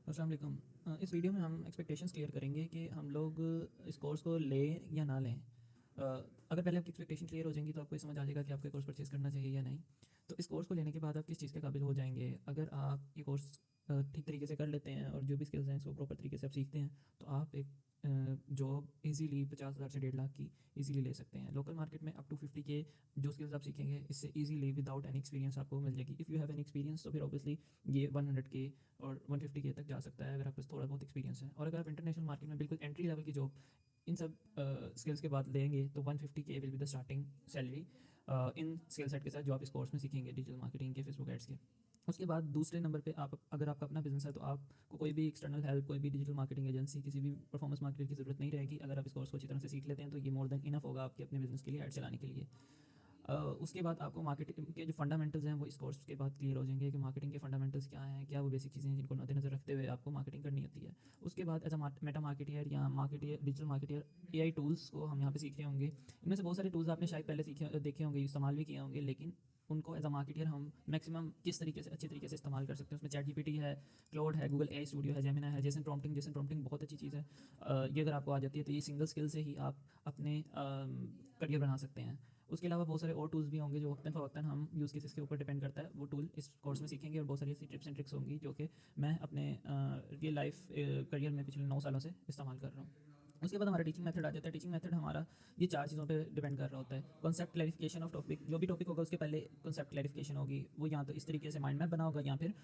अस्सलाम वालेकुम। इस वीडियो में हम एक्सपेक्टेशंस क्लियर करेंगे कि हम लोग इस कोर्स को लें या ना लें। अगर पहले आपकी एक्सपेक्टेशन क्लियर हो जाएंगी तो आपको ये समझ आ जाएगा कि आपको कोर्स परचेज़ करना चाहिए या नहीं। तो इस कोर्स को लेने के बाद आप किस चीज़ के काबिल हो जाएंगे। अगर आप ये कोर्स ठीक तरीके से कर लेते हैं और जो भी स्किल्स हैं इसको प्रॉपर तरीके से आप सीखते हैं तो आप एक जॉब इजीली 50,000 से 1.5 लाख की इजीली ले सकते हैं। लोकल मार्केट में अप टू 50 के जो स्किल्स आप सीखेंगे इससे इजीली विदाउट एनी एक्सपीरियंस आपको मिल जाएगी। If you have any experience तो फिर ऑब्वियसली ये 100 के और 150 के तक जा सकता है अगर आपके पास थोड़ा बहुत एक्सपीरियंस है। और अगर आप इंटरनेशनल मार्केट में बिल्कुल एंट्री लेवल की जॉब इन सब स्किल्स के बाद लेंगे तो 150 के will be the starting salary in skill set के साथ जो आप इस कोर्स में सीखेंगे डिजिटल मार्केटिंग के, फेसबुक एड्स के। उसके बाद दूसरे नंबर पे आप अगर आपका अपना बिजनेस है तो आपको कोई भी एक्सटर्नल हेल्प, कोई भी डिजिटल मार्केटिंग एजेंसी, किसी भी परफॉर्मेंस मार्केटर की ज़रूरत नहीं रहेगी। अगर आप इस कोर्स को अच्छी तरह से सीख लेते हैं तो ये मोर देन इनफ होगा आपके अपने बिजनेस के लिए, ऐड चलाने के लिए। उसके बाद आपको मार्केटिंग के जो फंडामेंटल्स हैं वो इस कोर्स के बाद क्लियर हो जाएंगे कि मार्केटिंग के फंडामेंटल्स क्या हैं, क्या वो बेसिक चीज़ें हैं जिनको मद्देनजर रखते हुए आपको मार्केटिंग करनी होती है। उसके बाद एज अ मेटा मार्केटियर या marketeer, digital marketeer, AI tools को हम यहाँ पे सीख रहे होंगे। इनमें से बहुत सारे टूल्स आपने शायद पहले सीखे देखे होंगे, इस्तेमाल भी किए होंगे, लेकिन उनको एज अ मार्केटियर हम मैक्सिमम किस तरीके से अच्छे तरीके से इस्तेमाल कर सकते हैं। उसमें चैट जीपीटी है, क्लाउड है, गूगल एआई स्टूडियो है, जेमिना है, जेसन प्रॉम्प्टिंग बहुत अच्छी चीज़ है। ये अगर आपको आ जाती है तो ये सिंगल स्किल से ही आप अपने करियर बना सकते हैं। उसके अलावा बहुत सारे और टूल्स भी होंगे जो वक्तन फ़वक्तन हम यूज़ केसेस के ऊपर डिपेंड करता है, वो टूल इस कोर्स में सीखेंगे। और बहुत सारी ऐसी टिप्स एंड ट्रिक्स होंगी जो कि मैं अपने रियल लाइफ करियर में पिछले 9 सालों से इस्तेमाल कर रहा हूँ। उसके बाद हमारा टीचिंग मेथड आ जाता है। टीचिंग मेथड हमारा ये 4 चीज़ों पे डिपेंड कर रहा होता है। कॉन्सेप्ट क्लैरिफिकेशन ऑफ टॉपिक, जो भी टॉपिक होगा उसके पहले कॉन्सेप्ट क्लैरिफिकेशन होगी। वो या तो इस तरीके से माइंड मैप बना होगा या फिर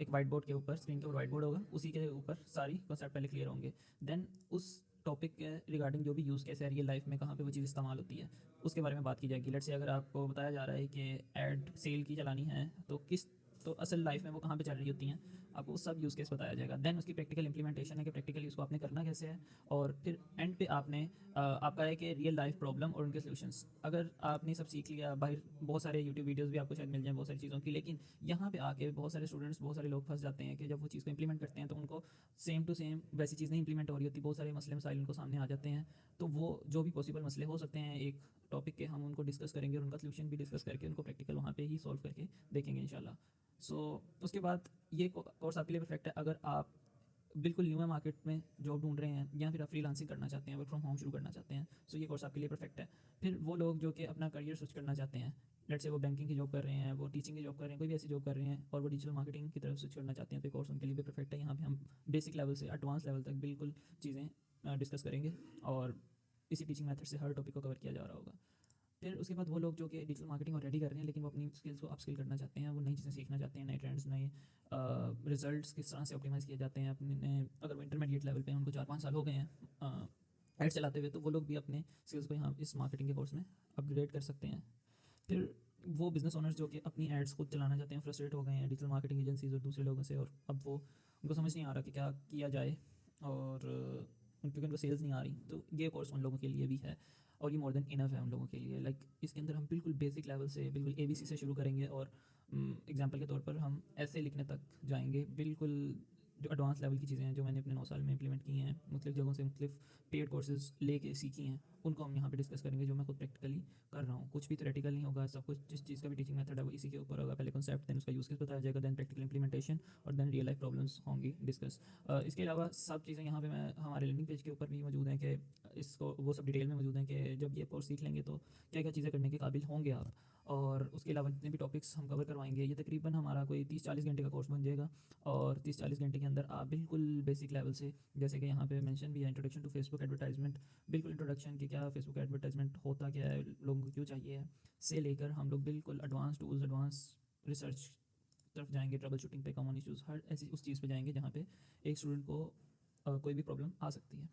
एक वाइट बोर्ड के ऊपर, स्क्रीन के ऊपर वाइट बोर्ड होगा, उसी के ऊपर सारी कॉन्सेप्ट पहले क्लियर होंगे। देन उस टॉपिक के रिगार्डिंग जो भी यूज़ केस है रियल लाइफ में कहाँ पे वो चीज़ इस्तेमाल होती है उसके बारे में बात की जाएगी। लेट्स से अगर आपको बताया जा रहा है कि एड सेल की चलानी है तो किस, तो असल लाइफ में वो कहाँ पे चल रही होती हैं, आपको वो सब यूज़ केस बताया जाएगा। देन उसकी प्रैक्टिकल इंप्लीमेंटेशन है कि प्रैक्टिकली उसको आपने करना कैसे है। और फिर एंड पे आपने आपका है कि रियल लाइफ प्रॉब्लम और उनके सॉल्यूशंस। अगर आपने सब सीख लिया, बाहर बहुत सारे यूट्यूब वीडियोस भी आपको शायद मिल जाएं बहुत सारी चीज़ों की, लेकिन यहाँ पे आके बहुत सारे स्टूडेंट्स, बहुत सारे लोग फंस जाते हैं कि जब वो चीज़ को इंप्लीमेंट करते हैं तो उनको सेम टू सेम वैसी चीज़ नहीं इंप्लीमेंट हो रही होती। बहुत सारे मसले मसाइल उनको सामने आ जाते हैं। तो वो जो भी पॉसिबल मसले हो सकते हैं एक टॉपिक के, हम उनको डिस्कस करेंगे और उनका सॉल्यूशन भी डिस्कस करके उनको प्रैक्टिकल वहाँ पे ही सॉल्व करके देखेंगे इंशाल्लाह। सो उसके बाद ये कोर्स आपके लिए परफेक्ट है अगर आप बिल्कुल न्यू है मार्केट में, जॉब ढूंढ रहे हैं या फिर आप फ्रीलांसिंग करना चाहते हैं, वर्क फ्रॉम होम शुरू करना चाहते हैं। सो ये कोर्स आपके लिए परफेक्ट है। फिर वो लोग जो कि अपना करियर स्विच करना चाहते हैं, लेट्स से वो बैंकिंग की जॉब कर रहे हैं, वो टीचिंग की जॉब कर रहे हैं, कोई भी ऐसी जॉब कर रहे हैं और वो डिजिटल मार्केटिंग की तरफ स्विच करना चाहते हैं, तो ये कोर्स उनके लिए भी परफेक्ट है। यहाँ पे हम बेसिक लेवल से एडवांस लेवल तक बिल्कुल चीज़ें डिस्कस करेंगे और इसी टीचिंग मेथड से हर टॉपिक को कवर किया जा रहा होगा। फिर उसके बाद वो लोग जो कि डिजिटल मार्केटिंग ऑलरेडी कर रहे हैं लेकिन वो अपनी स्किल्स को अपस्किल करना चाहते हैं, वो नई चीज़ें सीखना चाहते हैं, नए ट्रेंड्स, नए रिजल्ट्स किस तरह से ऑप्टिमाइज़ किए जाते हैं अपने। अगर वो इंटरमीडिएट लेवल पे हैं, उनको 4-5 साल हो गए हैं एड चलाते हुए, तो वो लोग भी अपने स्किल्स को यहाँ इस मार्केटिंग के कोर्स में अपग्रेड कर सकते हैं। फिर वो बिजनेस ओनर्स जो कि अपनी एड्स खुद चलाना चाहते हैं, फ्रस्ट्रेट हो गए हैं डिजिटल मार्केटिंग एजेंसीज और दूसरे लोगों से, और अब वो उनको समझ नहीं आ रहा कि क्या किया जाए और क्योंकि उनको सेल्स नहीं आ रही, तो ये कोर्स उन लोगों के लिए भी है और ये मोर देन इनफ है उन लोगों के लिए। लाइक इसके अंदर हम बिल्कुल बेसिक लेवल से, बिल्कुल एबीसी से शुरू करेंगे और एग्जांपल के तौर पर हम ऐसे लिखने तक जाएंगे। बिल्कुल जो एडवांस लेवल की चीज़ें हैं जो मैंने अपने 9 साल में इंप्लीमेंट की हैं, मुख्तलिफ जगहों से मुख्तलिफ पेड कोर्सेज लेके सीखी हैं, उनको हम यहाँ पे डिस्कस करेंगे जो मैं खुद प्रैक्टिकली कर रहा हूँ। कुछ भी थ्योरेटिकल नहीं होगा, सब कुछ जिस चीज़ का भी टीचिंग मेथड है वो इसी के ऊपर होगा। पहले कॉन्सेप्ट, देन उसका यूज़ केस बताया जाएगा, देन प्रैक्टिकल इंप्लीमेंटेशन और देन रियल लाइफ प्रॉब्लम्स होंगी डिस्कस। इसके अलावा सब चीज़ें यहाँ पे मैं हमारे लैंडिंग पेज के ऊपर भी मौजूद हैं कि इसको वो सब डिटेल में मौजूद हैं कि जब ये कोर्स सीख लेंगे तो क्या क्या चीज़ें करने के काबिल होंगे आप। और उसके अलावा जितने भी टॉपिक्स हम कवर करवाएंगे, ये तकरीबन हमारा कोई 30-40 घंटे का कोर्स बन जाएगा। और 30-40 घंटे के अंदर आप बिल्कुल बेसिक लेवल से, जैसे कि यहाँ पे मेंशन भी है, इंट्रोडक्शन टू फेसबुक एडवर्टाइजमेंट, बिल्कुल इंट्रोडक्शन कि क्या फेसबुक एडवर्टाइजमेंट होता क्या है, लोगों को क्यों चाहिए है, से लेकर हम लोग बिल्कुल एडवांस टूल्स, एडवांस रिसर्च तरफ जाएंगे, ट्रबल शूटिंग पे, कॉमन इश्यूज़, हर ऐसी उस चीज़ पे जाएंगे जहाँ पे एक स्टूडेंट को कोई भी प्रॉब्लम आ सकती है।